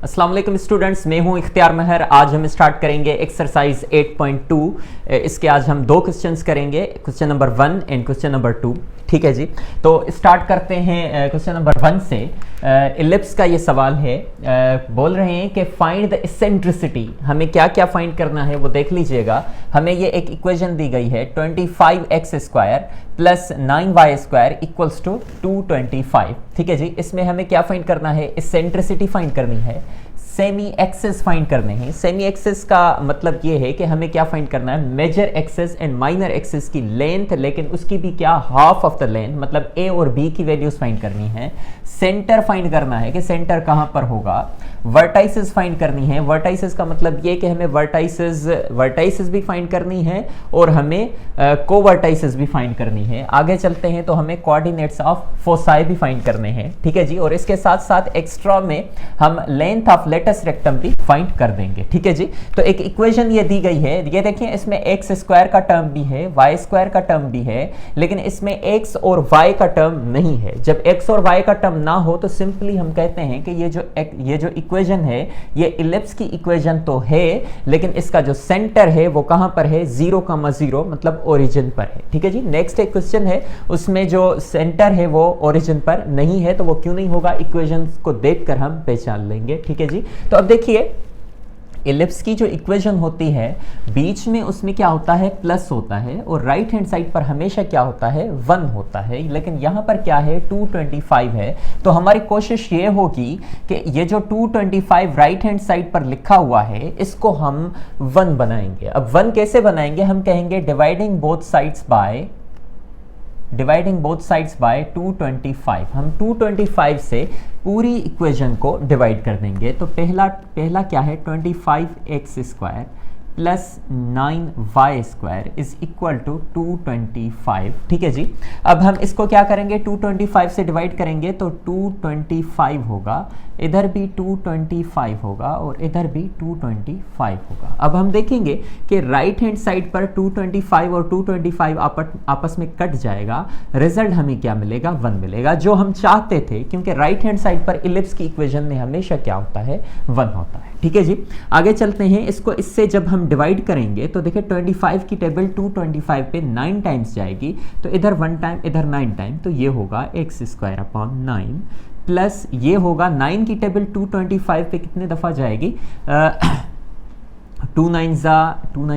अस्सलाम वालेकुम स्टूडेंट्स, मैं हूं इख्तियार महर। आज हम स्टार्ट करेंगे एक्सरसाइज 8.2। इसके आज हम दो क्वेश्चंस करेंगे, question number 1 and question number 2। ठीक है जी, तो स्टार्ट करते हैं क्वेश्चन नंबर 1 से। इलिप्स का ये सवाल है, बोल रहे हैं कि फाइंड द इसेंट्रिसिटी। हमें क्या क्या फाइंड करना है वो देख लीजिएगा। हमें ये एक इक्वेशन दी गई है 25x² plus 9y² equals to 225। ठीक है जी, इसमें हमें क्या फाइंड करना है? इसेंट्रिसिटी फाइंड करनी है, सेमी एक्सिस फाइंड करने हैं। सेमी एक्सिस का मतलब ये है कि हमें क्या फाइंड करना है? Major axis and minor axis की लेंथ, लेकिन उसकी भी क्या, हाफ ऑफ द लेंथ, मतलब ए और बी की वैल्यूज फाइंड करनी है। सेंटर फाइंड करना है कि सेंटर कहां पर होगा। वर्टाइसेस फाइंड करनी है। वर्टाइसेस का मतलब ये कि हमें वर्टाइसेस भी फाइंड करनी है और हमें कोवर्टाइसेस भी फाइंड करनी है। आगे चलते हैं तो हमें कोऑर्डिनेट्स ऑफ फोसाई भी फाइंड करने हैं। ठीक है जी, और इसके साथ साथ एक्स्ट्रा में हम लेंथ ऑफ लेटस रेक्टम भी फाइंड कर देंगे। ठीक है जी, तो एक इक्वेशन ये दी गई है, ये देखिए इसमें x² का टर्म भी है, y² का टर्म भी है, लेकिन इसमें x और y का टर्म नहीं है। जब x और y का टर्म ना हो तो सिंपली हम कहते हैं कि ये जो इक्वेशन है ये इलिप्स की इक्वेशन तो है, लेकिन इसका जो सेंटर है वो कहां पर है? 0,0 मतलब ओरिजिन पर है। ठीक है जी, नेक्स्ट एक क्वेश्चन है, उसमें जो सेंटर है वो ओरिजिन पर नहीं है, तो वो क्यों नहीं होगा? इक्वेशन को देखकर हम पहचान लेंगे। ठीक है जी, तो अब देखिए इलिप्स की जो इक्वेशन होती है, बीच में उसमें क्या होता है? प्लस होता है, और राइट हैंड साइड पर हमेशा क्या होता है? 1 होता है। लेकिन यहां पर क्या है? 225 है। तो हमारी कोशिश ये होगी कि ये जो 225 राइट हैंड साइड पर लिखा हुआ है इसको हम 1 बनाएंगे। अब 1 कैसे बनाएंगे? हम कहेंगे डिवाइडिंग बोथ साइड्स बाय 225। हम 225 से पूरी इक्वेशन को डिवाइड कर देंगे। तो पहला क्या है? 25x² plus 9y² is equal to 225। ठीक है जी, अब हम इसको क्या करेंगे? 225 से डिवाइड करेंगे तो 225 होगा, इधर भी 225 होगा और इधर भी 225 होगा। अब हम देखेंगे कि राइट हैंड साइड पर 225 और 225 आपस में कट जाएगा। रिजल्ट हमें क्या मिलेगा? 1 मिलेगा, जो हम चाहते थे, क्योंकि राइट हैंड साइड पर इलिप्स की इक्वेशन में हमेशा क्या होता है? 1 होता है। ठीक है जी, आगे चलते हैं। इसको इससे जब हम डिवाइड करेंगे तो देखिए 25 की टेबल 225 पे 9 टाइम्स जाएगी, तो इधर 1 टाइम, इधर 9 टाइम, तो ये होगा x²/9 प्लस ये होगा 9 की टेबल 225 पे कितने दफ़ा जाएगी? 2 9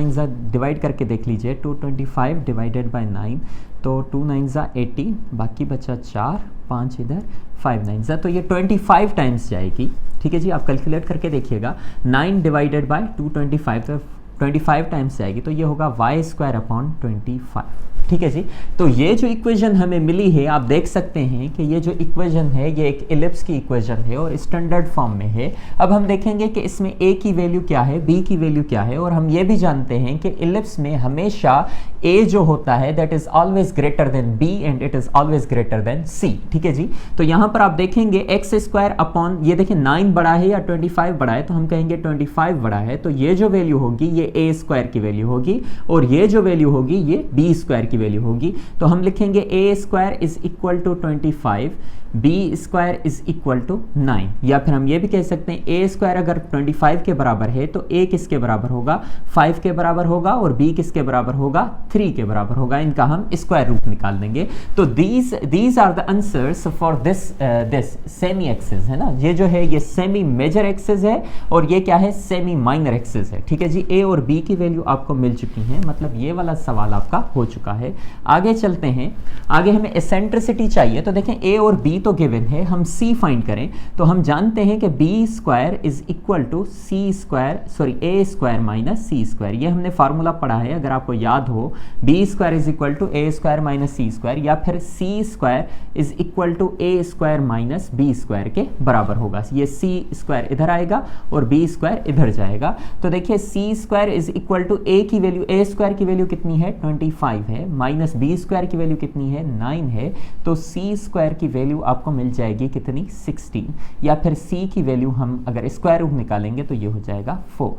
ज़ा डिवाइड करके देख लीजिए। 225 डिवाइडेड बाय 9, तो 2 9 ज़ा 80, बाकी बचा 4, 5 इधर, 5 9 ज़ा, तो ये 25 टाइम्स जाएगी। ठीक है जी, आप कैलकुलेट करके देखिएगा। 9 डिवाइडेड बाय 225 तो 25 टाइम्स जाएगी, तो ये होगा y²/25। ठीक है जी, तो ये जो इक्वेशन हमें मिली है, आप देख सकते हैं कि ये जो इक्वेशन है ये एक इलिप्स की इक्वेशन है और स्टैंडर्ड फॉर्म में है। अब हम देखेंगे कि इसमें a की वैल्यू क्या है, b की वैल्यू क्या है, और हम ये भी जानते हैं कि इलिप्स में हमेशा a जो होता है that is always greater than b and it is always greater than c। ठीक है जी, तो यहाँ पर आप देखेंगे x², ये देखिए 9 बड़ा है या 25 बड़ा है, तो हम कहेंगे 25 बड़ा है, तो ये जो वैल्यू होगी ये a² की वैल्यू होगी, और ये जो वैल्यू होगी ये b² की वैल्यू होगी। तो हम लिखेंगे a² is equal to 25, b² is equal to 9, या फिर हम ये भी कह सकते हैं a² अगर 25 के बराबर है तो a किसके बराबर होगा? 5 के बराबर होगा, और b किसके बराबर होगा? 3 के बराबर होगा। इनका हम स्क्वायर रूट निकाल देंगे। तो these are the answers for this semi axis है ना। ये जो है ये सेमी मेजर एक्सिस है और ये क्या है? सेमी माइनर एक्सिस है। ठीक है जी, a और b की वैल्यू आपको मिल चुकी है, मतलब ये वाला सवाल आपका हो चुका है। आगे चलते हैं, आगे हमें एसेंट्रिसिटी चाहिए। तो देखें a और b तो गिवन है, हम c फाइंड करें तो हम जानते हैं कि b² is equal to a² minus c²। ये हमने फार्मूला पढ़ा है, अगर आपको याद हो, b² is equal to a² minus c², या फिर c² is equal to a² minus b² के बराबर होगा। ये c² इधर आएगा और b² इधर जाएगा। तो देखिए c² is equal to a की वैल्यू, a² की वैल्यू कितनी है? 25 है, माइनस b² की वैल्यू कितनी है? 9 है, तो c² की वैल्यू आपको मिल जाएगी कितनी? 16, या फिर c की वैल्यू हम अगर स्क्वायर रूट निकालेंगे तो ये हो जाएगा 4।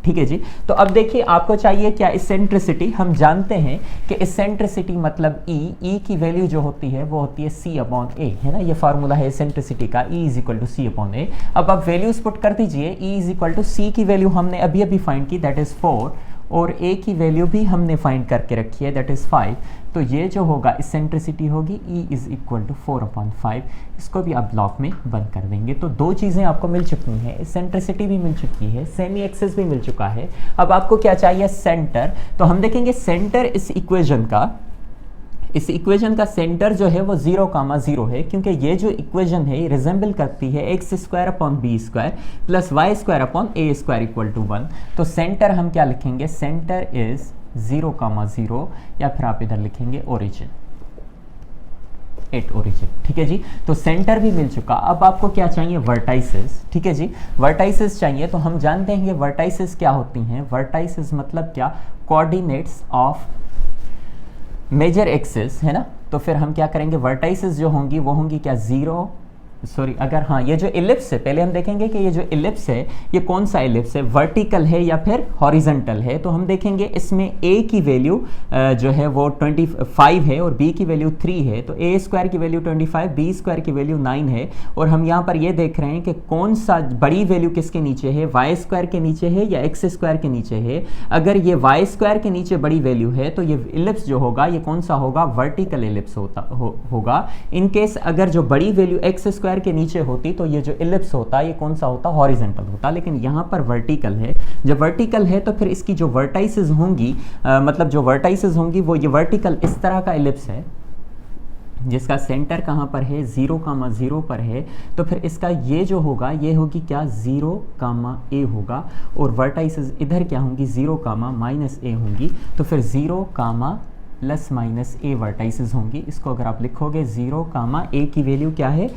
ठीक है जी। तो अब देखिए आपको चाहिए क्या, इसेंट्रिसिटी। हम जानते हैं कि इसेंट्रिसिटी मतलब ई की वैल्यू जो होती है वो होती है C/A, है ना, ये फार्मूला है इसेंट्रिसिटी का, E = C/A। अब आप वैल्यूज पुट कर दीजिए। E = C की वैल्यू हमने अभी अभी फाइंड की, दैट इज 4, और A की वैल्यू भी हमने फाइंड करके रखी है, दैट इज 5। तो ये जो होगा इसेंट्रिसिटी होगी E = 4/5। इसको भी आप ब्लॉक में बंद कर देंगे। तो दो चीज़ें आपको मिल चुकी हैं, इसेंट्रिसिटी भी मिल चुकी है, सेमी एक्सिस भी मिल चुका है। अब आपको क्या चाहिए, सेंटर। तो हम देखेंगे सेंटर इस इक्वेशन का सेंटर जो है वो 0,0 है, क्योंकि ये जो इक्वेशन है ये रिजेंबल करती है x² + y² + a² = 1। तो सेंटर हम क्या लिखेंगे, सेंटर इज 0,0, या फिर आप इधर लिखेंगे ओरिजिन, एट ओरिजिन। ठीक है जी। तो सेंटर भी मिल चुका। अब आपको क्या चाहिए, वर्टाइसेस। ठीक है जी, वर्टाइसेस चाहिए। तो हम जानते हैं ये वर्टाइसेस क्या होती हैं। वर्टाइसेस मतलब क्या, कोऑर्डिनेट्स ऑफ मेजर एक्सिस, है ना। तो फिर हम क्या करेंगे, वर्टाइसेस जो होंगी वो होंगी क्या, अगर हाँ ये जो इलिप्स है, पहले हम देखेंगे कि ये जो इलिप्स है ये कौन सा इलिप्स है, वर्टिकल है या फिर हॉरिजॉन्टल है। तो हम देखेंगे इसमें a की वैल्यू जो है वो 25 है और b की वैल्यू 3 है। तो a² की वैल्यू 25, b² की वैल्यू 9 है। और हम यहाँ पर ये देख रहे हैं कि कौन सा बड़ी वैल्यू किसके नीचे है, y² के नीचे है या x² के नीचे है। अगर ये y² के नीचे बड़ी वैल्यू है तो ये इलिप्स जो होगा ये कौन सा होगा, वर्टिकल इलिप्स होगा। इन केस अगर जो बड़ी वैल्यू x² के नीचे होती तो ये जो इलिप्स होता ये कौन सा होता, हॉरिजॉन्टल होता। लेकिन यहाँ पर वर्टिकल है। जब वर्टिकल है तो फिर इसकी जो वर्टाइसेस होंगी, मतलब जो वर्टाइसेस होंगी वो ये वर्टिकल इस तरह का इलिप्स है जिसका सेंटर कहाँ पर है, 0,0 पर है। तो फिर इसका ये जो होगा ये होगी क्या, 0,a होगा। और वर्टाइसेस इधर क्या होंगी, 0,-a होंगी। तो फिर 0,+-a वर्टाइसेस होंगी। इसको अगर आप लिखोगे 0,a की वैल्यू क्या है,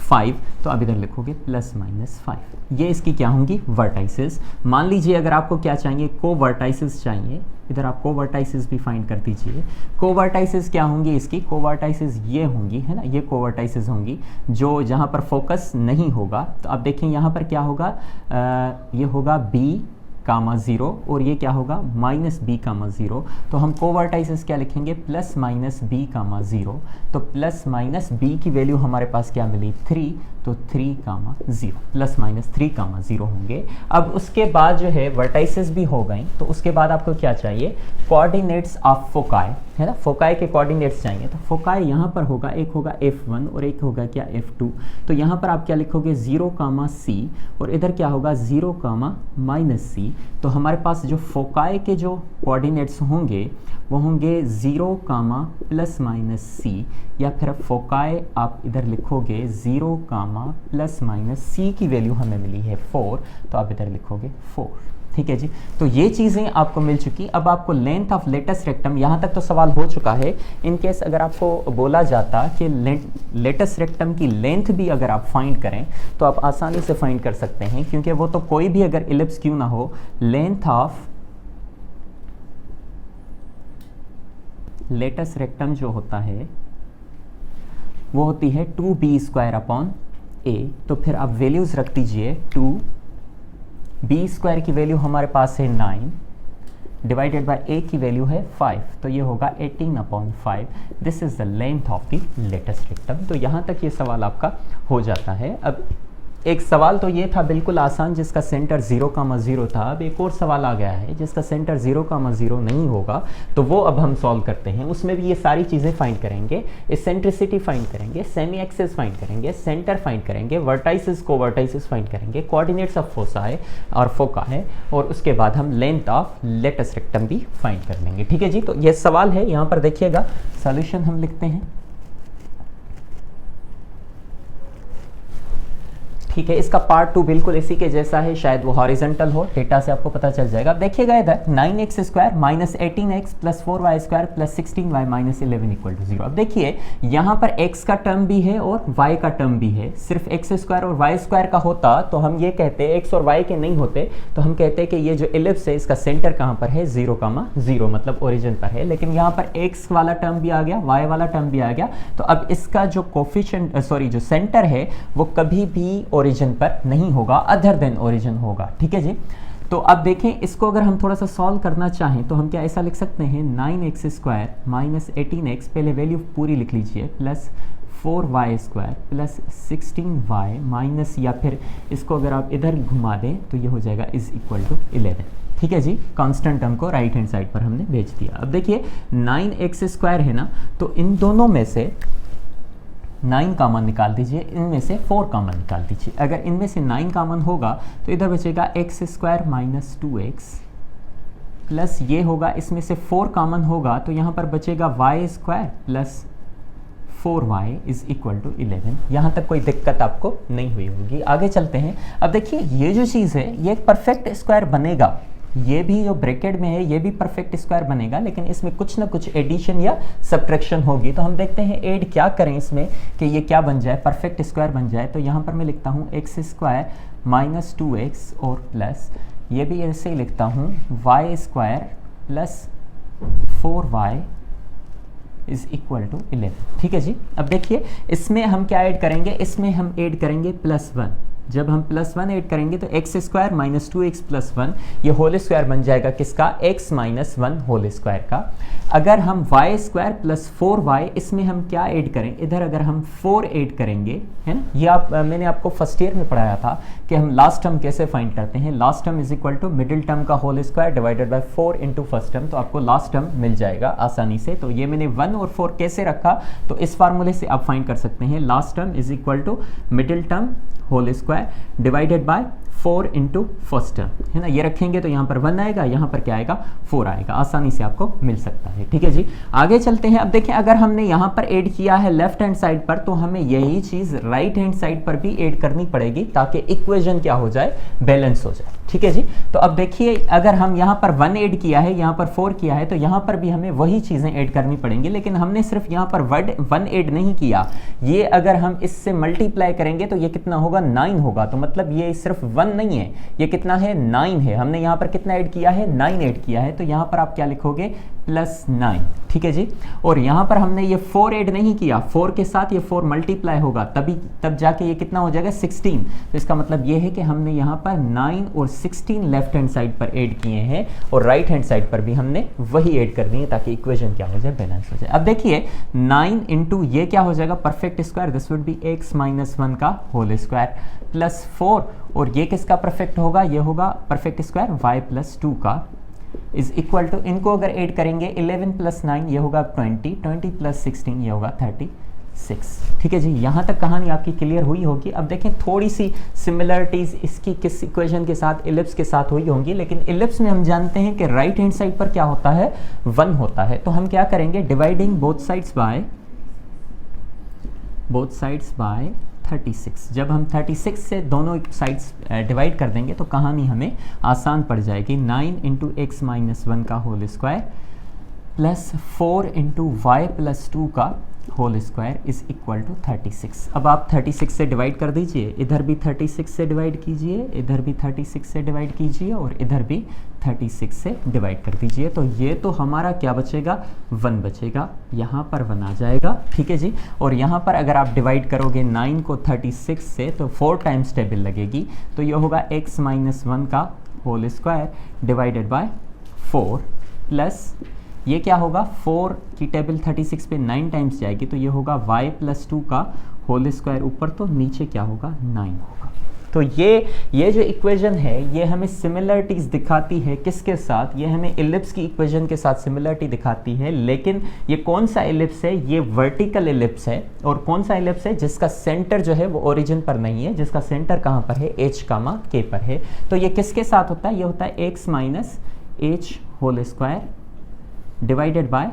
5, तो अब इधर लिखोगे +-5। ये इसकी क्या होंगी, वर्टाइसेस। मान लीजिए अगर आपको क्या चाहिए, कोवर्टाइसेस चाहिए। इधर आप कोवर्टाइसेस भी फाइंड कर दीजिए। कोवर्टाइसेस क्या होंगी इसकी, कोवर्टाइसेस ये होंगी, है ना, ये कोवर्टाइसेस होंगी जो जहाँ पर फोकस नहीं होगा। तो अब देखें यहाँ पर क्या होगा, ये होगा B,0 और ये क्या होगा, -B,0। तो हम कोवर्टाइसेस क्या लिखेंगे, +-B,0। तो +-B की वैल्यू हमारे पास क्या मिली, 3, तो 3,0, +-3,0 होंगे। अब उसके बाद जो है वर्टाइसेस भी हो गई। तो उसके बाद आपको क्या चाहिए, कोऑर्डिनेट्स ऑफ फोकाई, है ना, फोकाई के कोऑर्डिनेट्स चाहिए। तो फोकाई यहाँ पर होगा, एक होगा F1 और एक होगा क्या, F2। तो यहाँ पर आप क्या लिखोगे, 0,C और इधर क्या होगा, 0,-C। तो हमारे पास जो फोकाई के जो कोऑर्डिनेट्स होंगे वो होंगे 0,+-C, या फिर फोकाई आप इधर लिखोगे 0,+-C की वैल्यू हमें मिली है 4, तो आप इधर लिखोगे 4। ठीक है जी। तो ये चीज़ें आपको मिल चुकी। अब आपको लेंथ ऑफ लेटस रेक्टम, यहाँ तक तो सवाल हो चुका है। इन केस अगर आपको बोला जाता कि लेटस रेक्टम की लेंथ भी अगर आप फाइंड करें तो आप आसानी से फाइंड कर सकते हैं, क्योंकि वो तो कोई भी अगर इलिप्स क्यों ना हो, लेंथ ऑफ लेटस रेक्टम जो होता है वो होती है 2b²/a। तो फिर आप वैल्यूज रख दीजिए, 2b² की वैल्यू हमारे पास है 9 डिवाइडेड बाय a की वैल्यू है 5, तो ये होगा 18/5। This is the length of the latus rectum. तो यहाँ तक ये सवाल आपका हो जाता है। अब एक सवाल तो ये था बिल्कुल आसान जिसका सेंटर 0,0 था। अब एक और सवाल आ गया है जिसका सेंटर 0,0 नहीं होगा, तो वो अब हम सॉल्व करते हैं। उसमें भी ये सारी चीज़ें फाइंड करेंगे, इसेंट्रिसिटी फाइंड करेंगे, सेमी एक्सिस फाइंड करेंगे, सेंटर फाइंड करेंगे, वर्टाइसेस कोवर्टाइसेस फाइंड करेंगे, कोऑर्डिनेट्स ऑफ फोसाई और फोका है, और उसके बाद हम लेंथ ऑफ लेटस रेक्टम भी फाइंड कर लेंगे। ठीक है जी। तो ये सवाल है, यहाँ पर देखिएगा सॉल्यूशन हम लिखते हैं। ठीक है, इसका पार्ट 2 बिल्कुल इसी के जैसा है, शायद वो हॉरिजॉन्टल हो, डेटा से आपको पता चल जाएगा। अब देखिएगा इधर 9x² - 18x + 4y² + 16y - 11 = 0। अब देखिए यहाँ पर x का टर्म भी है और y का टर्म भी है। सिर्फ x² और y² का होता तो हम ये कहते, x और y के नहीं होते तो हम कहते कि ये जो इलिप्स है इसका सेंटर कहाँ पर है, 0,0 मतलब ओरिजिन पर है। लेकिन यहाँ पर x वाला टर्म भी आ गया, y वाला टर्म भी आ गया। तो अब इसका जो कोफिशिएंट जो सेंटर है वो कभी भी ओरिजिन पर नहीं होगा, अदर देन ओरिजिन होगा। ठीक है जी। तो अब देखें इसको अगर हम थोड़ा सा सॉल्व करना चाहें तो हम क्या ऐसा लिख सकते हैं 9x² माइनस 18x, पहले वैल्यू पूरी लिख लीजिए, plus 4y² plus 16y minus, या फिर इसको अगर आप इधर घुमा दें तो ये हो जाएगा इज इक्वल टू 11। ठीक है जी, कांस्टेंट टर्म को राइट हैंड साइड पर हमने भेज दिया। अब देखिए 9x² है ना, तो इन दोनों में से 9 कॉमन निकाल दीजिए, इनमें से 4 कॉमन निकाल दीजिए। अगर इनमें से 9 कॉमन होगा तो इधर बचेगा x² माइनस 2x, प्लस ये होगा, इसमें से 4 कॉमन होगा तो यहाँ पर बचेगा y² plus 4y is equal to 11। यहाँ तक कोई दिक्कत आपको नहीं हुई होगी। आगे चलते हैं। अब देखिए ये जो चीज़ है ये एक परफेक्ट स्क्वायर बनेगा, ये भी जो ब्रैकेट में है ये भी परफेक्ट स्क्वायर बनेगा, लेकिन इसमें कुछ ना कुछ एडिशन या सब्ट्रैक्शन होगी। तो हम देखते हैं ऐड क्या करें इसमें कि ये क्या बन जाए, परफेक्ट स्क्वायर बन जाए। तो यहाँ पर मैं लिखता हूँ x² माइनस 2x और प्लस, ये भी ऐसे ही लिखता हूँ y² plus 4y is equal to 11। ठीक है जी। अब देखिए इसमें हम क्या ऐड करेंगे, इसमें हम ऐड करेंगे +1। जब हम +1 ऐड करेंगे तो x² माइनस 2x प्लस 1 ये होल स्क्वायर बन जाएगा किसका, x माइनस 1 होल स्क्वायर का। अगर हम y² प्लस 4y, इसमें हम क्या ऐड करें, इधर अगर हम 4 ऐड करेंगे, है ना, ये मैंने आपको फर्स्ट ईयर में पढ़ाया था कि हम लास्ट टर्म कैसे फाइंड करते हैं। Last term is equal to middle term का whole square divided by 4 into first term, तो आपको लास्ट टर्म मिल जाएगा आसानी से। तो ये मैंने 1 और 4 कैसे रखा, तो इस फार्मूले से आप फाइंड कर सकते हैं। Last term is equal to middle term whole square divided by 4 into first term, है ना, ये रखेंगे तो यहाँ पर 1 आएगा, यहाँ पर क्या आएगा 4 आएगा, आसानी से आपको मिल सकता है। ठीक है जी, आगे चलते हैं। अब देखें अगर हमने यहाँ पर ऐड किया है लेफ्ट हैंड साइड पर, तो हमें यही चीज़ राइट हैंड साइड पर भी ऐड करनी पड़ेगी ताकि इक्वेशन क्या हो जाए, बैलेंस हो जाए। ठीक है जी। तो अब देखिए अगर हम यहाँ पर 1 ऐड किया है, यहाँ पर 4 किया है, तो यहाँ पर भी हमें वही चीज़ें ऐड करनी पड़ेंगी, लेकिन हमने सिर्फ यहाँ पर 1 ऐड नहीं किया। ये अगर हम इससे मल्टीप्लाई करेंगे तो ये कितना होगा, 9 होगा। तो मतलब ये सिर्फ 1 नहीं है, ये कितना है, 9 है। हमने यहाँ पर कितना ऐड किया है, 9 ऐड किया है। तो यहाँ पर आप क्या लिखोगे, +9। ठीक है जी। और यहाँ पर हमने ये 4 ऐड नहीं किया, 4 के साथ ये 4 मल्टीप्लाई होगा, तब जाके ये कितना हो जाएगा, 16। तो इसका मतलब ये है कि हमने यहाँ पर 9 और 16 लेफ्ट हैंड साइड पर ऐड किए हैं और राइट हैंड साइड पर भी हमने वही ऐड करनी है ताकि इक्वेशन क्या हो जाए, बैलेंस हो जाए। अब देखिए 9 इंटू ये क्या हो जाएगा, perfect square, this would B x minus 1 का होल स्क्वायर प्लस 4, और ये किसका परफेक्ट होगा, ये होगा परफेक्ट स्क्वायर y प्लस 2 का इज इक्वल टू, इनको अगर ऐड करेंगे 11 प्लस 9 ये होगा 20, 20 प्लस 16 ये होगा 36। ठीक है जी, यहाँ तक कहानी आपकी क्लियर हुई होगी। अब देखें थोड़ी सी सिमिलरिटीज इसकी किस इक्वेशन के साथ, इलिप्स के साथ हुई होंगी, लेकिन इलिप्स में हम जानते हैं कि राइट हैंड साइड पर क्या होता है, 1 होता है। तो हम क्या करेंगे, डिवाइडिंग बोथ साइड्स बाय 36। जब हम 36 से दोनों साइड्स डिवाइड कर देंगे तो कहानी हमें आसान पड़ जाएगी। 9 इंटू x माइनस 1 का whole square plus 4 into y plus 2 का whole square is equal to 36। अब आप 36 से डिवाइड कर दीजिए, इधर भी 36 से डिवाइड कीजिए, इधर भी 36 से डिवाइड कीजिए और इधर भी 36 से डिवाइड कर दीजिए। तो ये तो हमारा क्या बचेगा, 1 बचेगा, यहाँ पर 1 आ जाएगा। ठीक है जी। और यहाँ पर अगर आप डिवाइड करोगे 9 को 36 से तो 4 टाइम्स टेबल लगेगी, तो ये होगा x माइनस 1 का whole square divided by 4 plus ये क्या होगा, 4 की टेबल 36 पे 9 टाइम्स जाएगी, तो ये होगा y प्लस 2 का होल स्क्वायर ऊपर, तो नीचे क्या होगा, 9 होगा। तो ये जो इक्वेशन है ये हमें सिमिलरिटीज दिखाती है किसके साथ, ये हमें इलिप्स की इक्वेशन के साथ सिमिलरिटी दिखाती है। लेकिन ये कौन सा इलिप्स है, ये वर्टिकल इलिप्स है। और कौन सा इलिप्स है, जिसका सेंटर जो है वो ओरिजिन पर नहीं है, जिसका सेंटर कहाँ पर है, h, k पर है। तो ये किसके साथ होता है, ये होता है x minus h whole square divided by,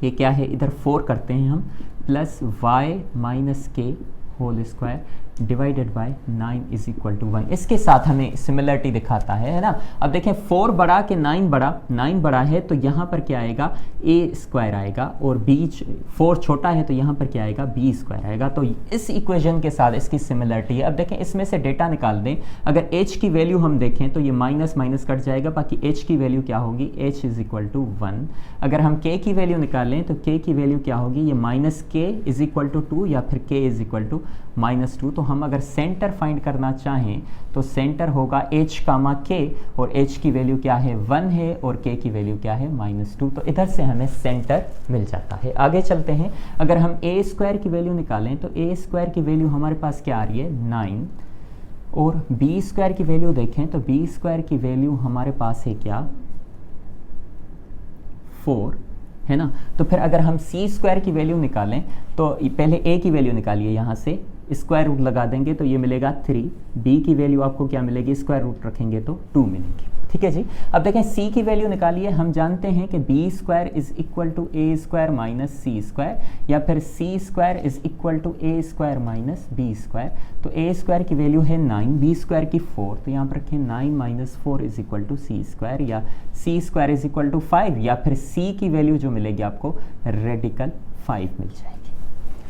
ये क्या है, इधर 4 करते हैं हम, plus y minus k whole square divided by 9 is equal to 1। इसके साथ हमें सिमिलरिटी दिखाता है ना। अब देखें 4 बड़ा कि 9 बड़ा, 9 बड़ा है तो यहाँ पर क्या आएगा, a स्क्वायर आएगा, और बीच 4 छोटा है तो यहाँ पर क्या आएगा, b स्क्वायर आएगा। तो इस इक्वेशन के साथ इसकी सिमिलरिटी है। अब देखें इसमें से डेटा निकाल दें, अगर h की वैल्यू हम देखें तो ये माइनस माइनस कट जाएगा, बाकी h की वैल्यू क्या होगी, h इज इक्वल टू 1। अगर हम k की वैल्यू निकालें तो k की वैल्यू क्या होगी, ये minus k is equal to 2 या फिर k इज इक्वल टू -2। तो हम अगर सेंटर फाइंड करना चाहें तो सेंटर होगा h कामा k, और h की वैल्यू क्या है 1 है और k की वैल्यू क्या है -2। तो इधर से हमें सेंटर मिल जाता है। आगे चलते हैं, अगर हम a स्क्वायर की वैल्यू निकालें तो a स्क्वायर की वैल्यू हमारे पास क्या आ रही है 9, और b स्क्वायर की वैल्यू देखें तो b स्क्वायर की वैल्यू हमारे पास है क्या 4, है ना। तो फिर अगर हम c स्क्वायर की वैल्यू निकालें तो पहले a की वैल्यू निकालिए, यहाँ से स्क्वायर रूट लगा देंगे तो ये मिलेगा 3, b की वैल्यू आपको क्या मिलेगी, स्क्वायर रूट रखेंगे तो 2 मिलेगी। ठीक है जी। अब देखें c की वैल्यू निकालिए, हम जानते हैं कि b square is equal to a square minus c square, या फिर c square is equal to a square minus b square. तो a स्क्वायर की वैल्यू है 9, b स्क्वायर की 4, तो यहाँ पर रखें 9 minus 4 is equal to c square, या c square is equal to 5, या फिर c की वैल्यू जो मिलेगी आपको रेडिकल 5 मिल जाएगी।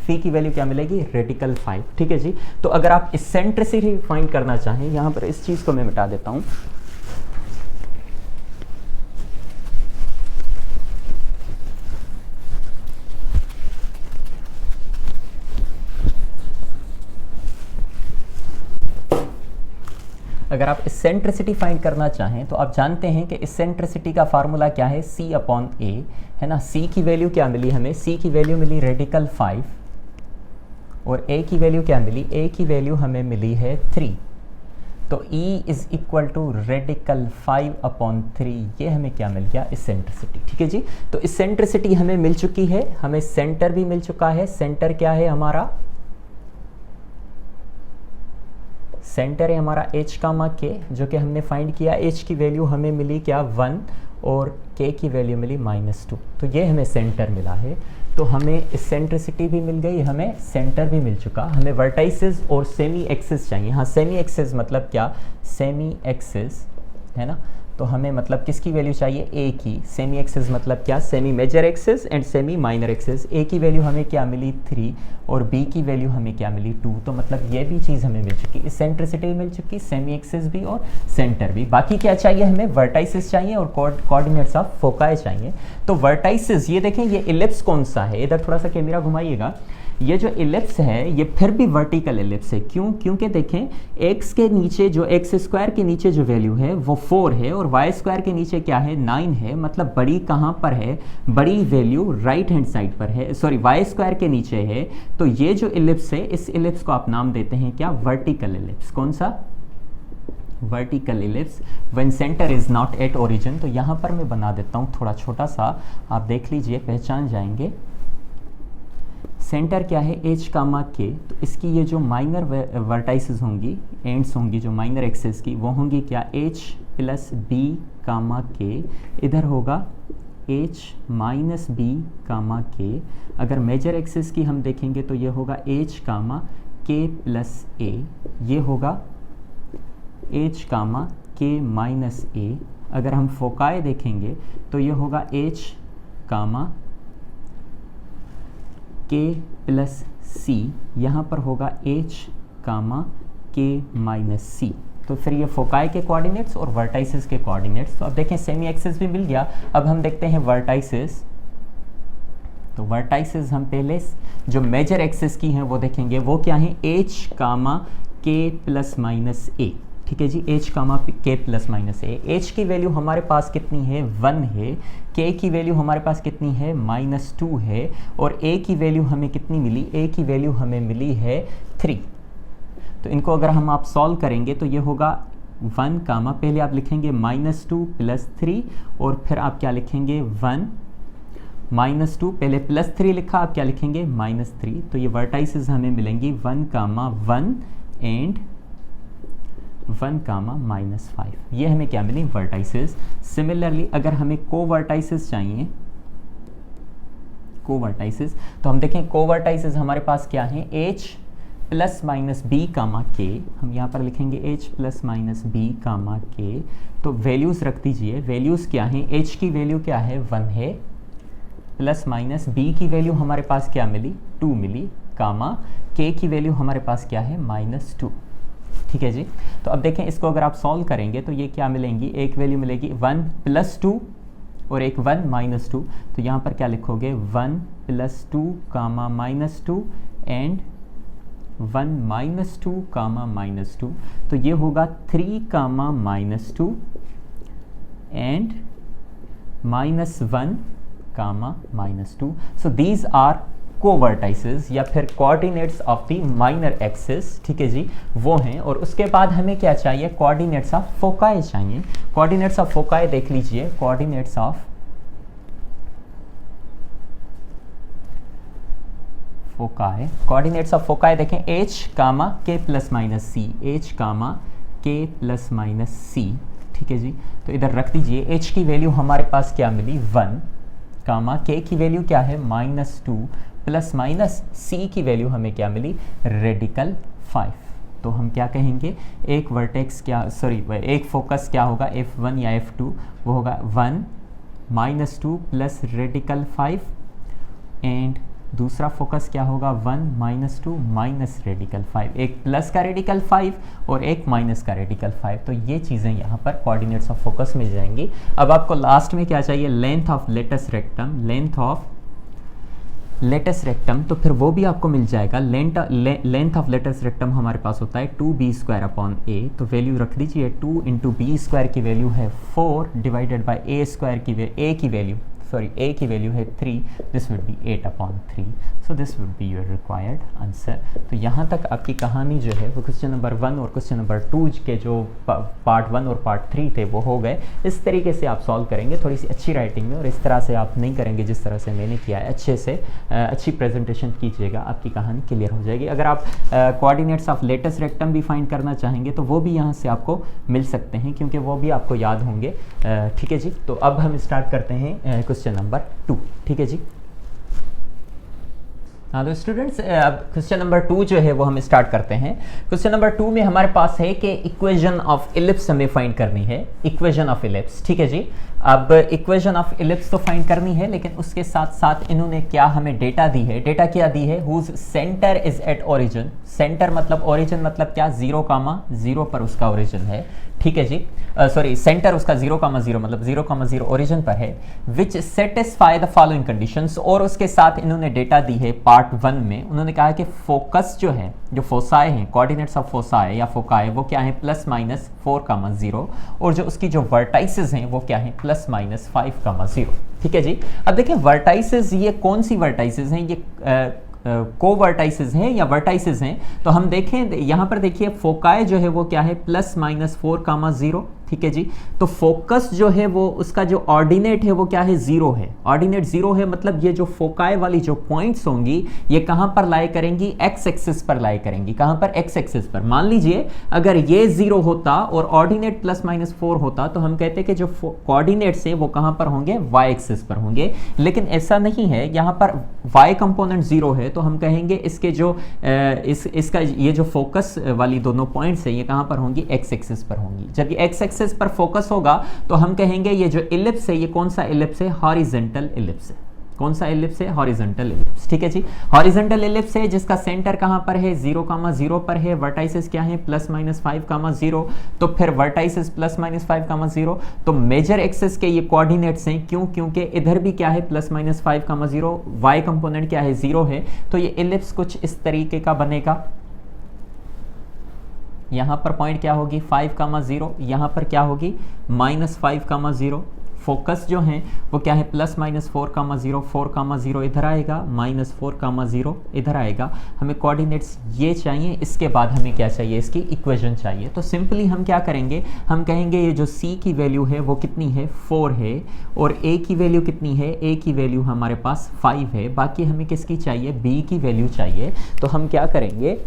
c की वैल्यू क्या मिलेगी, रेडिकल 5। ठीक है जी। तो अगर आप इसेंट्रिसिटी फाइंड करना चाहें, यहाँ पर इस चीज़ को मैं मिटा देता हूँ। अगर आप इसेंट्रिसिटी फाइंड करना चाहें तो आप जानते हैं कि इसेंट्रिसिटी का फार्मूला क्या है, c अपॉन a, है ना। c की वैल्यू क्या मिली हमें, c की वैल्यू मिली रेडिकल 5, और a की वैल्यू क्या मिली, a की वैल्यू हमें मिली है 3। तो e is equal to radical 5 upon 3, ये हमें क्या मिल गया, इसेंट्रिसिटी। ठीक है जी। तो इसेंट्रिसिटी हमें मिल चुकी है, हमें सेंटर भी मिल चुका है। सेंटर क्या है हमारा, सेंटर है हमारा h कामा k, जो कि हमने फाइंड किया। h की वैल्यू हमें मिली क्या 1, और k की वैल्यू मिली -2। तो ये हमें सेंटर मिला है। तो हमें इसेंट्रिसिटी भी मिल गई, हमें सेंटर भी मिल चुका। हमें वर्टाइसेस और सेमी एक्सिस चाहिए। हाँ, सेमी एक्सिस मतलब क्या, सेमी एक्सिस, है ना। तो हमें मतलब किसकी वैल्यू चाहिए, a की। सेमी एक्सिस मतलब क्या, semi major axis and semi minor axis. a की वैल्यू हमें क्या मिली 3, और b की वैल्यू हमें क्या मिली 2। तो मतलब ये भी चीज़ हमें मिल चुकी, इसेंट्रिसिटी मिल चुकी, सेमी एक्सिस भी और सेंटर भी। बाकी क्या चाहिए हमें, वर्टाइसिस चाहिए और कोऑर्डिनेट्स ऑफ फोकाई चाहिए। तो वर्टाइसिस, ये देखें ये इलिप्स कौन सा है, इधर थोड़ा सा कैमरा घुमाइएगा। ये जो इलिप्स है ये फिर भी वर्टिकल इलिप्स है। क्यों, क्योंकि देखें x के नीचे जो x स्क्वायर के नीचे जो वैल्यू है वो 4 है, और y स्क्वायर के नीचे क्या है 9 है। मतलब बड़ी कहाँ पर है, बड़ी वैल्यू राइट हैंड साइड पर है, सॉरी y स्क्वायर के नीचे है। तो ये जो इलिप्स है, इस इलिप्स को आप नाम देते हैं क्या, वर्टिकल इलिप्स। कौन सा, vertical ellipse when centre is not at origin. तो यहाँ पर मैं बना देता हूँ थोड़ा छोटा सा, आप देख लीजिए, पहचान जाएंगे। सेंटर क्या है h कामा k, तो इसकी ये जो माइनर वर्टाइसेस होंगी, एंड्स होंगी जो माइनर एक्सेस की, वो होंगी क्या h plus b comma k। इधर होगा h minus b comma k। अगर मेजर एक्सेस की हम देखेंगे तो ये होगा h comma k plus a, ये होगा h comma k minus a। अगर हम फोकाई देखेंगे तो ये होगा h comma k plus c, यहाँ पर होगा h comma k minus c। तो फिर ये फोकाई के कोऑर्डिनेट्स और वर्टाइसेस के कोऑर्डिनेट्स। तो अब देखें सेमी एक्सिस भी मिल गया। अब हम देखते हैं वर्टाइसेस। तो वर्टाइसेस हम पहले जो मेजर एक्सिस की हैं वो देखेंगे, वो क्या है, h comma k plus minus a। ठीक है जी, h comma k plus minus a। h की वैल्यू हमारे पास कितनी है 1 है, k की वैल्यू हमारे पास कितनी है -2 है, और a की वैल्यू हमें कितनी मिली, a की वैल्यू हमें मिली है 3। तो इनको अगर हम आप सॉल्व करेंगे तो ये होगा 1 कामा, पहले आप लिखेंगे -2 प्लस 3, और फिर आप क्या लिखेंगे 1 -2, पहले +3 लिखा, आप क्या लिखेंगे -3। तो ये वर्टाइसेस हमें मिलेंगी 1 कामा 1 एंड 1 कामा -5। ये हमें क्या मिली, वर्टाइसेस। सिमिलरली अगर हमें कोवर्टाइसेस चाहिए, कोवर्टाइसेस, तो हम देखें कोवर्टाइसेस हमारे पास क्या है, h plus minus b comma k। हम यहाँ पर लिखेंगे h plus minus b comma k। तो वैल्यूज़ रख दीजिए, वैल्यूज़ क्या हैं, h की वैल्यू क्या है 1 है, प्लस माइनस b की वैल्यू हमारे पास क्या मिली 2 मिली, कामा k की वैल्यू हमारे पास क्या है -2। ठीक है जी। तो अब देखें इसको अगर आप सॉल्व करेंगे तो ये क्या मिलेंगी, एक वैल्यू मिलेगी 1 + 2 और एक 1 -2। तो यहाँ पर क्या लिखोगे 1 + 2 कामा -2 एंड 1 -2 कामा -2, तो ये होगा 3 comma -2 and -1 comma -2. So these are covertices या फिर coordinates of the minor axis, ठीक है जी, वो हैं. और उसके बाद हमें क्या चाहिए, कोऑर्डिनेट्स ऑफ फोकाई चाहिए. कोऑर्डिनेट्स ऑफ फोकाई देख लीजिए, coordinates of foci, coordinates of foci देखें h comma k plus minus सी, h comma k plus minus सी, ठीक है जी. तो इधर रख दीजिए, h की वैल्यू हमारे पास क्या मिली 1 कामा k की वैल्यू क्या है -2 प्लस माइनस c की वैल्यू हमें क्या मिली रेडिकल 5. तो हम क्या कहेंगे, एक वर्टेक्स क्या एक फोकस क्या होगा f1 या f2, वो होगा 1 -2 प्लस रेडिकल 5 एंड दूसरा फोकस क्या होगा 1 -2 माइनस रेडिकल 5, एक प्लस का रेडिकल 5 और एक माइनस का रेडिकल 5. तो ये चीज़ें यहाँ पर कोऑर्डिनेट्स ऑफ फोकस मिल जाएंगी. अब आपको लास्ट में क्या चाहिए, length of latus rectum, length of latus rectum, तो फिर वो भी आपको मिल जाएगा. लेंथ ऑफ लेटस रेक्टम हमारे पास होता है 2b² a, तो वैल्यू रख दीजिए 2 × b² की वैल्यू है 4 डिवाइडेड बाई a की वैल्यू a की वैल्यू है 3, this would B 8/3. So this would be your required answer. तो यहाँ तक आपकी कहानी जो है वो क्वेश्चन नंबर 1 और क्वेश्चन नंबर 2 के जो पार्ट 1 और पार्ट 3 थे वो हो गए. इस तरीके से आप सॉल्व करेंगे थोड़ी सी अच्छी राइटिंग में, और इस तरह से आप नहीं करेंगे जिस तरह से मैंने किया है. अच्छे से अच्छी प्रेजेंटेशन कीजिएगा, आपकी कहानी क्लियर हो जाएगी. अगर आप कोऑर्डिनेट्स ऑफ लेटस रेक्टम भी फाइंड करना चाहेंगे तो वो भी यहाँ से आपको मिल सकते हैं, क्योंकि वो भी आपको याद होंगे. ठीक है जी. तो अब हम स्टार्ट करते हैं क्वेश्चन नंबर 2, ठीक है जी. हाँ तो स्टूडेंट्स, अब क्वेश्चन नंबर 2 जो है वो हम स्टार्ट करते हैं. क्वेश्चन नंबर 2 में हमारे पास है कि इक्वेशन ऑफ इलिप्स हमें फाइंड करनी है. इक्वेशन ऑफ इलिप्स, ठीक है जी. अब इक्वेशन ऑफ इलिप्स तो फाइंड करनी है, लेकिन उसके साथ साथ इन्होंने क्या हमें डेटा दी है. डेटा क्या दी है, whose centre is at origin. Centre मतलब ओरिजिन मतलब क्या, 0,0 पर उसका ओरिजिन है, ठीक है जी. सेंटर उसका 0,0 मतलब 0,0 ओरिजिन पर है. विच सेटिस्फाई द फॉलोइंग कंडीशंस. और उसके साथ इन्होंने डेटा दी है पार्ट 1 में. उन्होंने कहा है कि फोकस जो है, जो फोसाई हैं, कोऑर्डिनेट्स ऑफ फोसाई या फोकाई, वो क्या है ±4,0, और जो उसकी जो वर्टाइसेस हैं वो क्या है ±5,0. ठीक है जी. अब देखिए वर्टाइसेस, ये कौन सी वर्टाइसेस हैं, ये कोवर्टाइसेस हैं या वर्टाइसेस हैं. तो हम देखें यहाँ पर, देखिए फोकाई जो है वो क्या है +-4,0, ठीक है जी. तो फोकस जो है वो उसका जो ऑर्डिनेट है वो क्या है 0 है. ऑर्डिनेट 0 है मतलब ये जो फोकाई वाली जो पॉइंट्स होंगी ये कहां पर लाई करेंगी, एक्स एक्सिस पर लाई करेंगी. कहां पर, एक्स एक्सिस पर. मान लीजिए अगर ये 0 होता और ऑर्डिनेट +-4 होता तो हम कहते कि जो कोऑर्डिनेट्स हैं वो कहां पर होंगे, वाई एक्सिस पर होंगे. लेकिन ऐसा नहीं है, यहां पर वाई कंपोनेंट 0 है, तो हम कहेंगे इसके जो इसका ये जो फोकस वाली दोनों पॉइंट्स हैं ये कहां पर होंगी, एक्स एक्सिस पर होंगी. जब ये एक्स एक्सिस पर फोकस होगा तो हम कहेंगे ये जो इलिप्स है ये कौन सा इलिप्स है, हॉरिजॉन्टल इलिप्स है. कौन सा इलिप्स है, हॉरिजॉन्टल इलिप्स. ठीक है जी. हॉरिजॉन्टल इलिप्स है जिसका सेंटर कहां पर है, 0,0 पर है. वर्टाइसेस क्या है, +-5,0. तो फिर वर्टाइसेस +-5,0. तो मेजर एक्सिस के ये कोऑर्डिनेट्स हैं. क्यों, क्योंकि इधर भी क्या है +-5,0, वाई कंपोनेंट क्या है 0 है. तो ये इलिप्स कुछ इस तरीके का बनेगा. यहां पर पॉइंट क्या होगी 5,0, यहां पर क्या होगी -5,0. फोकस जो है वो क्या है +-4,0, 4,0 इधर आएगा, -4,0 इधर आएगा. हमें कोऑर्डिनेट्स ये चाहिए. इसके बाद हमें क्या चाहिए, इसकी इक्वेशन चाहिए. तो सिंपली हम क्या करेंगे, हम कहेंगे ये जो C की वैल्यू है वो कितनी है, 4 है. और A की वैल्यू कितनी है, A की वैल्यू हमारे पास 5 है. बाकी हमें किसकी चाहिए, B की वैल्यू चाहिए. तो हम क्या करेंगे,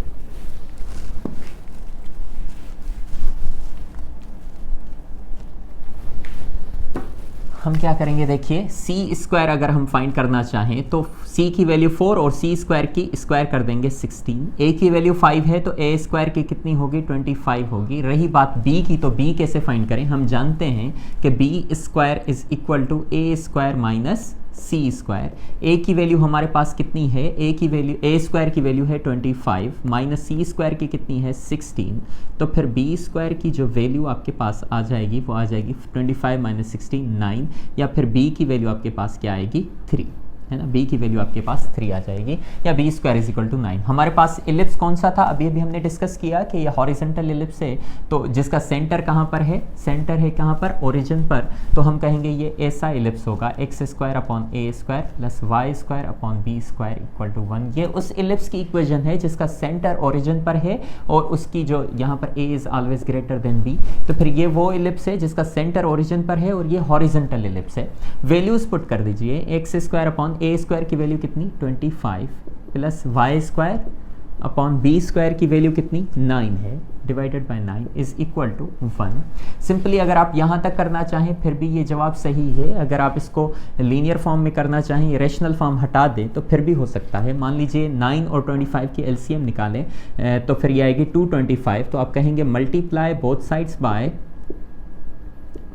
देखिए C² अगर हम फाइंड करना चाहें तो C की वैल्यू 4 और C² की स्क्वायर कर देंगे 16. A की वैल्यू 5 है तो A² की कितनी होगी, 25 होगी. रही बात B की, तो B कैसे फाइंड करें. हम जानते हैं कि B² is equal to A² - C². A की वैल्यू हमारे पास कितनी है, A² की वैल्यू है 25 माइनस C² की कितनी है 16. तो फिर B² की जो वैल्यू आपके पास आ जाएगी वो आ जाएगी 25 - 16 9, या फिर B की वैल्यू आपके पास क्या आएगी 3. है ना, b की वैल्यू आपके पास 3 आ जाएगी, या b square is equal to 9। हमारे पास इलिप्स कौन सा था, अभी अभी हमने डिस्कस किया कि ये हॉरिजॉन्टल इलिप्स है, तो जिसका सेंटर कहाँ पर है, सेंटर है कहाँ पर, ओरिजिन पर, तो हम कहेंगे ये ऐसा इलिप्स होगा x square upon a square plus y square upon b square equal to 1। ये उस इलिप्स की इक्वेशन है जिसका सेंटर ओरिजिन पर है और उसकी जो यहाँ पर a is always greater than b, तो फिर ये वो इलिप्स है जिसका सेंटर ओरिजिन पर है और ये हॉरिजॉन्टल इलिप्स है। वैल्यूज पुट कर दीजिए, x square upon a square की वैल्यू कितनी 25 प्लस y square upon b square की वैल्यू कितनी 9 है, divided by 9 is equal to 1। Simply अगर आप यहाँ तक करना चाहें फिर भी ये जवाब सही है, अगर आप इसको लीनियर फॉर्म में करना चाहें, रेशनल फॉर्म हटा दें तो फिर भी हो सकता है। मान लीजिए 9 और 25 की एलसीएम निकालें तो फिर ये आएगी 225, तो आप कहेंगे मल्टीप्लाई बोथ साइड्स बाय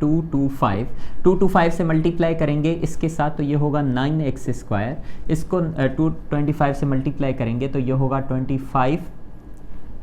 225 से मल्टीप्लाई करेंगे इसके साथ तो ये होगा 9x स्क्वायर, इसको 225 से मल्टीप्लाई करेंगे तो ये होगा 25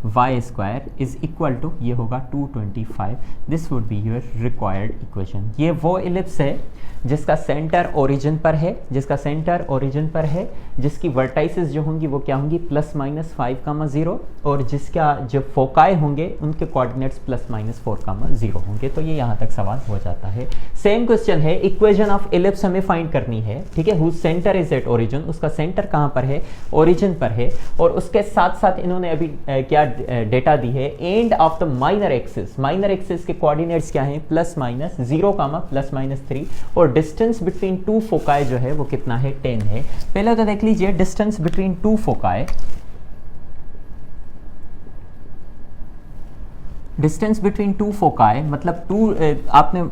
y square is equal to ये होगा 225। This would be your required equation. ये वो इलिप्स है जिसका सेंटर ओरिजिन पर है, जिसका सेंटर ओरिजिन पर है, जिसकी वर्टाइसेस जो होंगी वो क्या होंगी +-5, 0, और जिसका जो फोकाई होंगे उनके कोऑर्डिनेट्स +-4, 0 होंगे। तो ये यहाँ तक सवाल हो जाता है। सेम क्वेश्चन है, इक्वेशन ऑफ इलिप्स हमें फाइंड करनी है, ठीक है, whose centre is at origin, उसका सेंटर कहाँ पर है, ओरिजिन पर है, और उसके साथ साथ इन्होंने अभी क्या डेटा दी है, end of the minor axis, minor axis के कोऑर्डिनेट्स क्या हैं +-0, +-3, और डिस्टेंस बिटवीन टू फोकाई जो है वो कितना है 10 है। पहले तो देख लीजिए distance between two foci, distance between two foci मतलब आपने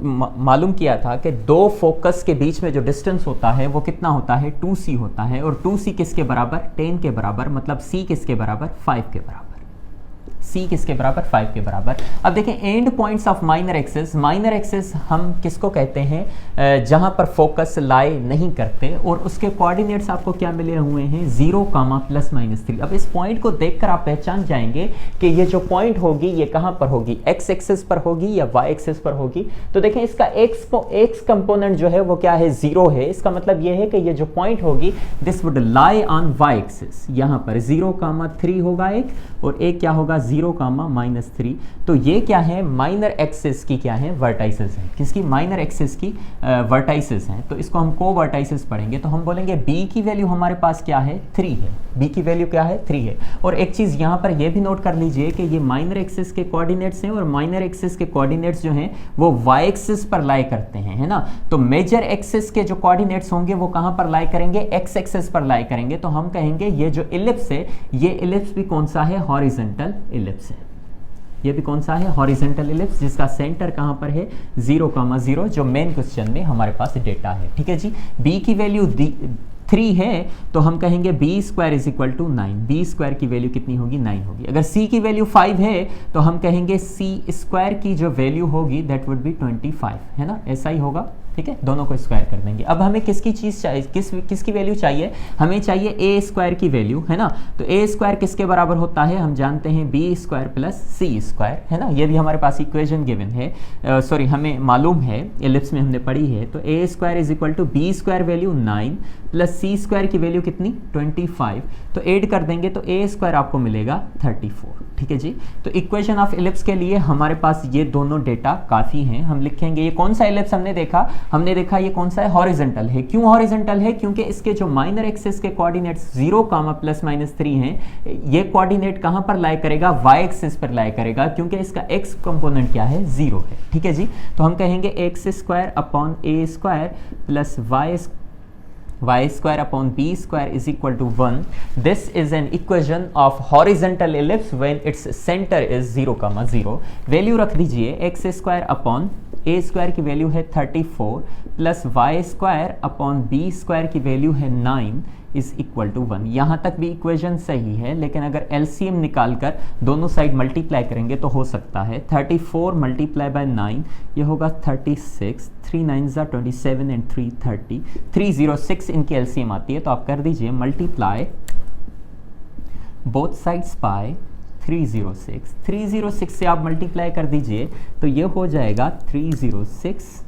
मालूम किया था कि दो फोकस के बीच में जो डिस्टेंस होता है वो कितना होता है 2c होता है, और 2c किसके बराबर 10 के बराबर, मतलब c किसके बराबर 5 के बराबर, c किसके बराबर 5 के बराबर। अब देखें and points of minor axis, minor axis हम किसको कहते हैं जहां पर फोकस लाई नहीं करते, और उसके कोऑर्डिनेट्स आपको क्या मिले हुए हैं 0, +-3। अब इस पॉइंट को देखकर आप पहचान जाएंगे कि ये जो पॉइंट होगी ये कहां पर होगी, x एक्सिस पर होगी या y एक्सिस पर होगी। तो देखें इसका x कंपोनेंट जो है वो क्या है 0 है, इसका मतलब ये है कि ये जो पॉइंट होगी this would lie on y axis, यहां पर 0, 3 होगा एक, और एक क्या होगा 0, -3। तो ये क्या है माइनर एक्सिस की क्या है वर्टाइसेस हैं, किसकी माइनर एक्सिस की वर्टाइसेस हैं। तो इसको हम को वर्टाइसेस पढ़ेंगे तो हम बोलेंगे b की वैल्यू हमारे पास क्या है 3 है, b की वैल्यू क्या है 3 है। और एक चीज यहां पर यह भी नोट कर लीजिए कि ये माइनर एक्सिस के कोऑर्डिनेट्स हैं, और माइनर एक्सिस के कोऑर्डिनेट्स जो हैं वो y एक्सिस पर लाई करते हैं, है ना। तो मेजर एक्सिस के जो कोऑर्डिनेट्स होंगे वो कहां पर लाई करेंगे, x एक्सिस पर लाई करेंगे। तो हम कहेंगे ये जो इलिप्स है ये इलिप्स भी कौन सा है, हॉरिजॉन्टल इलिप्स है। ये भी कौन सा है, हॉरिजॉन्टल इलिप्स, जिसका सेंटर कहां पर है 0, 0, जो मेन क्वेश्चन में हमारे पास डेटा है, ठीक है जी। b की वैल्यू 3 है तो हम कहेंगे b square is equal to 9, b square की वैल्यू कितनी होगी 9 होगी। अगर c की वैल्यू 5 है तो हम कहेंगे c स्क्वायर की जो वैल्यू होगी दैट वुड बी 25, है ना, ऐसा ही होगा, ठीक है, दोनों को स्क्वायर कर देंगे। अब हमें किसकी चीज चाहिए, किसकी वैल्यू चाहिए, हमें चाहिए a स्क्वायर की वैल्यू, है ना। तो a स्क्वायर किसके बराबर होता है, हम जानते हैं b square plus c square, है ना। ये भी हमारे पास इक्वेशन गिवन है, सॉरी हमें मालूम है, इलिप्स में हमने पढ़ी है। तो a square is equal to b square value 9 plus c square की वैल्यू कितनी 25, तो ऐड कर देंगे तो a स्क्वायर आपको मिलेगा 34, ठीक है जी। तो इक्वेशन ऑफ इलिप्स के लिए हमारे पास ये दोनों डेटा काफी हैं। हम लिखेंगे ये कौन सा इलिप्स हमने देखा ये कौन सा है, हॉरिजॉन्टल है। क्यों हॉरिजॉन्टल है, क्योंकि इसके जो माइनर एक्सिस के कोऑर्डिनेट्स 0, +-3 हैं, ये कोऑर्डिनेट कहां पर लाई करेगा, y एक्सिस पर लाई करेगा, क्योंकि इसका x कंपोनेंट क्या है 0 है, ठीक है जी। तो हम कहेंगे x square upon a square plus y square upon b square is equal to 1. This is an equation of horizontal ellipse when its center is 0, 0. Value रख दीजिए x square upon a square की value है 34 plus y square upon b square की value है 9 is equal to 1। यहाँ तक भी equation सही है, लेकिन अगर एलसीएम निकालकर दोनों साइड मल्टीप्लाई करेंगे तो हो सकता है 34 मल्टीप्लाई बाय 9 ये होगा 36, 3 9 27 एंड 3 30, 306 इनकी एलसीएम आती है। तो आप कर दीजिए मल्टीप्लाई बोथ साइड्स बाय 306 से आप मल्टीप्लाई कर दीजिए तो ये हो जाएगा 306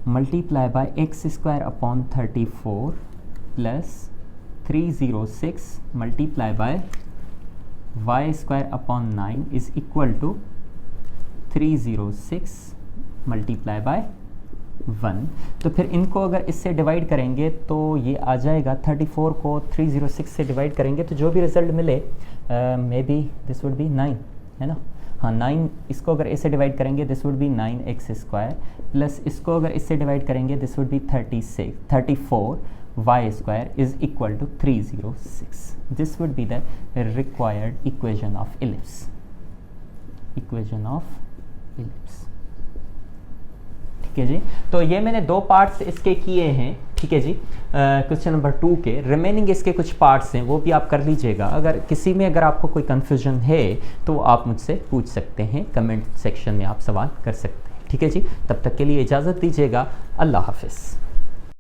multiply by x square upon 34 plus 306 multiply by y square upon 9 is equal to 306 multiply by 1। तो फिर इनको अगर इससे डिवाइड करेंगे तो ये आ जाएगा 34 को 306 से डिवाइड करेंगे तो जो भी रिजल्ट मिले may be this would B 9, है ना। हाँ 9, इसको अगर इससे डिवाइड करेंगे this would be 9x square plus इसको अगर इससे डिवाइड करेंगे this would be 34 y square is equal to 306। This would be the required equation of ellipse, equation of ellipse. ठीक है जी, तो ये मैंने 2 पार्ट्स इसके किए हैं। ठीक है जी, क्वेश्चन नंबर 2 के रिमेनिंग इसके कुछ पार्ट्स हैं वो भी आप कर लीजिएगा। अगर किसी में अगर आपको कोई कन्फ्यूजन है तो आप मुझसे पूछ सकते हैं, कमेंट सेक्शन में आप सवाल कर सकते हैं। ठीक है जी, तब तक के लिए इजाज़त दीजिएगा। अल्लाह हाफिज़।